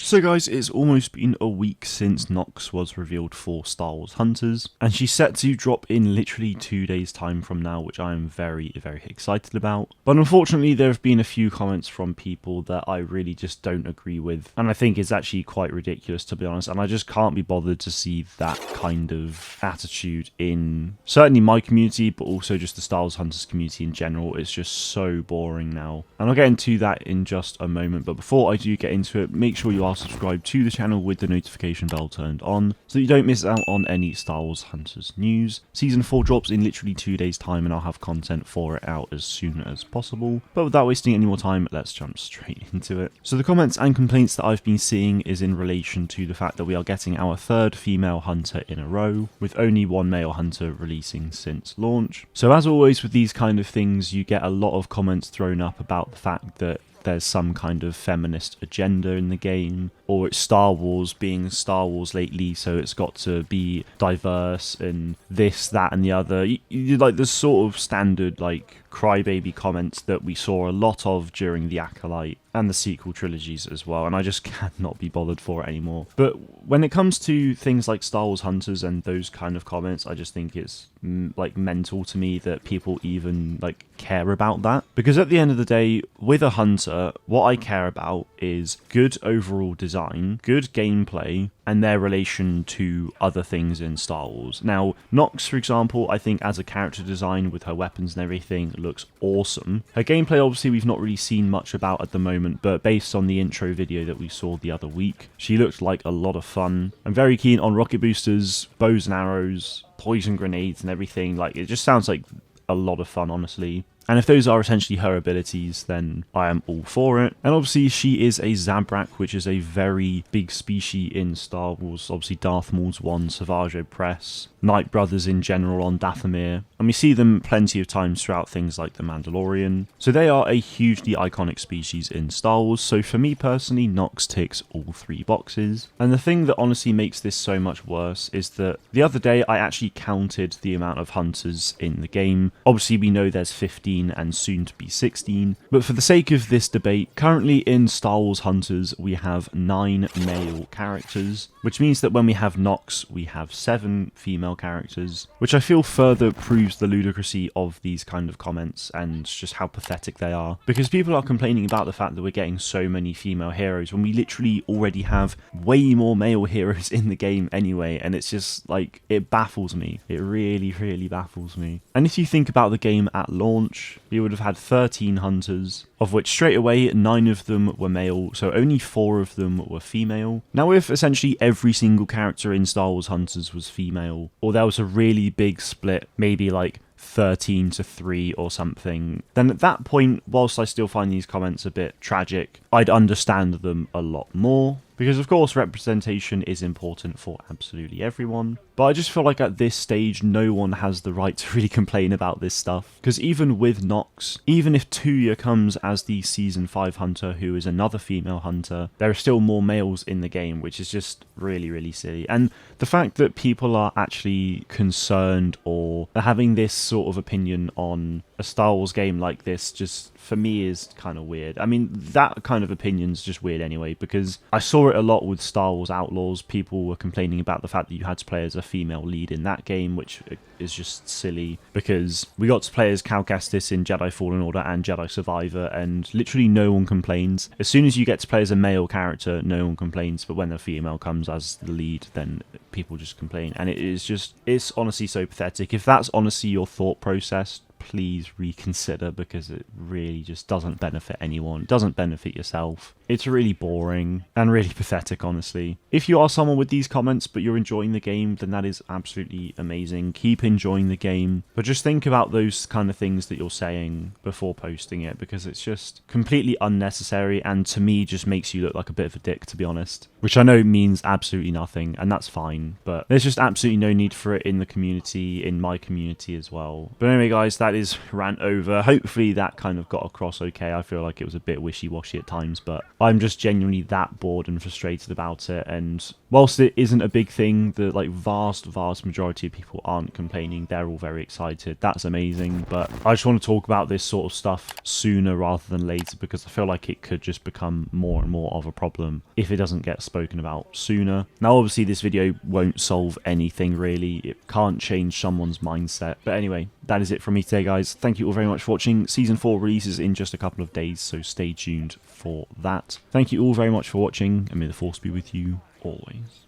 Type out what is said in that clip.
So guys, it's almost been a week since Knox was revealed for Star Wars Hunters, and she's set to drop in literally 2 days time from now, which I am very excited about. But unfortunately there have been a few comments from people that I really just don't agree with, and I think it's actually quite ridiculous, to be honest, and I just can't be bothered to see that kind of attitude in certainly my community, but also just the Star Wars Hunters community in general. It's just so boring now, and I'll get into that in just a moment. But before I do get into it, make sure you are subscribed to the channel with the notification bell turned on so that you don't miss out on any Star Wars Hunters news. Season 4 drops in literally 2 days time, and I'll have content for it out as soon as possible. But without wasting any more time, let's jump straight into it. So the comments and complaints that I've been seeing is in relation to the fact that we are getting our third female hunter in a row, with only one male hunter releasing since launch. So as always with these kind of things, you get a lot of comments thrown up about the fact that there's some kind of feminist agenda in the game, or it's Star Wars being Star Wars lately, so it's got to be diverse and this, that and the other. You like the sort of standard like crybaby comments that we saw a lot of during the Acolyte and the sequel trilogies as well, and I just cannot be bothered for it anymore. But when it comes to things like Star Wars Hunters and those kind of comments, I just think it's like mental to me that people even like care about that, because at the end of the day, with a hunter, what I care about is good overall design, good gameplay, and their relation to other things in Star Wars. Now, Knox, for example, I think as a character design with her weapons and everything looks awesome. Her gameplay, obviously, we've not really seen much about at the moment, but based on the intro video that we saw the other week, she looked like a lot of fun. I'm very keen on rocket boosters, bows and arrows, poison grenades and everything. Like, it just sounds like a lot of fun, honestly. And if those are essentially her abilities, then I am all for it. And obviously she is a Zabrak, which is a very big species in Star Wars. Obviously Darth Maul's one, Savage Opress, Night Brothers in general on Dathomir. And we see them plenty of times throughout things like The Mandalorian. So they are a hugely iconic species in Star Wars. So for me personally, Knox ticks all 3 boxes. And the thing that honestly makes this so much worse is that the other day I actually counted the amount of hunters in the game. Obviously we know there's 15 and soon to be 16, but for the sake of this debate, currently in Star Wars Hunters we have 9 male characters, which means that when we have Knox we have 7 female characters, which I feel further proves the ludicrousy of these kind of comments and just how pathetic they are, because people are complaining about the fact that we're getting so many female heroes when we literally already have way more male heroes in the game anyway, and it's just like, it baffles me. It really baffles me. And if you think about the game at launch, we would have had 13 hunters, of which straight away 9 of them were male, so only 4 of them were female. Now if essentially every single character in Star Wars Hunters was female, or there was a really big split, maybe like 13-3 or something, then at that point, whilst I still find these comments a bit tragic, I'd understand them a lot more. Because of course representation is important for absolutely everyone, but I just feel like at this stage no one has the right to really complain about this stuff. Because even with Knox, even if Tuya comes as the Season 5 hunter who is another female hunter, there are still more males in the game, which is just really silly. And the fact that people are actually concerned or are having this sort of opinion on a Star Wars game like this just, for me, is kind of weird. I mean, that kind of opinion's just weird anyway, because I saw it a lot with Star Wars Outlaws. People were complaining about the fact that you had to play as a female lead in that game, which is just silly, because we got to play as Cal Kestis in Jedi Fallen Order and Jedi Survivor, and literally no one complains. As soon as you get to play as a male character, no one complains, but when a female comes as the lead, then people just complain. And it is just, it's honestly so pathetic. If that's honestly your thought process, please reconsider, because it really just doesn't benefit anyone. It doesn't benefit yourself. It's really boring and really pathetic, honestly. If you are someone with these comments but you're enjoying the game, then that is absolutely amazing. Keep enjoying the game, but just think about those kind of things that you're saying before posting it, because it's just completely unnecessary, and to me just makes you look like a bit of a dick, to be honest. Which I know means absolutely nothing, and that's fine, but there's just absolutely no need for it in the community, in my community as well. But anyway guys, that that is rant over. Hopefully that kind of got across okay. I feel like it was a bit wishy-washy at times, but I'm just genuinely that bored and frustrated about it. And whilst it isn't a big thing, the like vast majority of people aren't complaining. They're all very excited. That's amazing. But I just want to talk about this sort of stuff sooner rather than later, because I feel like it could just become more and more of a problem if it doesn't get spoken about sooner. Now, obviously, this video won't solve anything really. It can't change someone's mindset. But anyway, that is it from me today, guys. Thank you all very much for watching. Season 4 releases in just a couple of days, so stay tuned for that. Thank you all very much for watching, and may the force be with you always.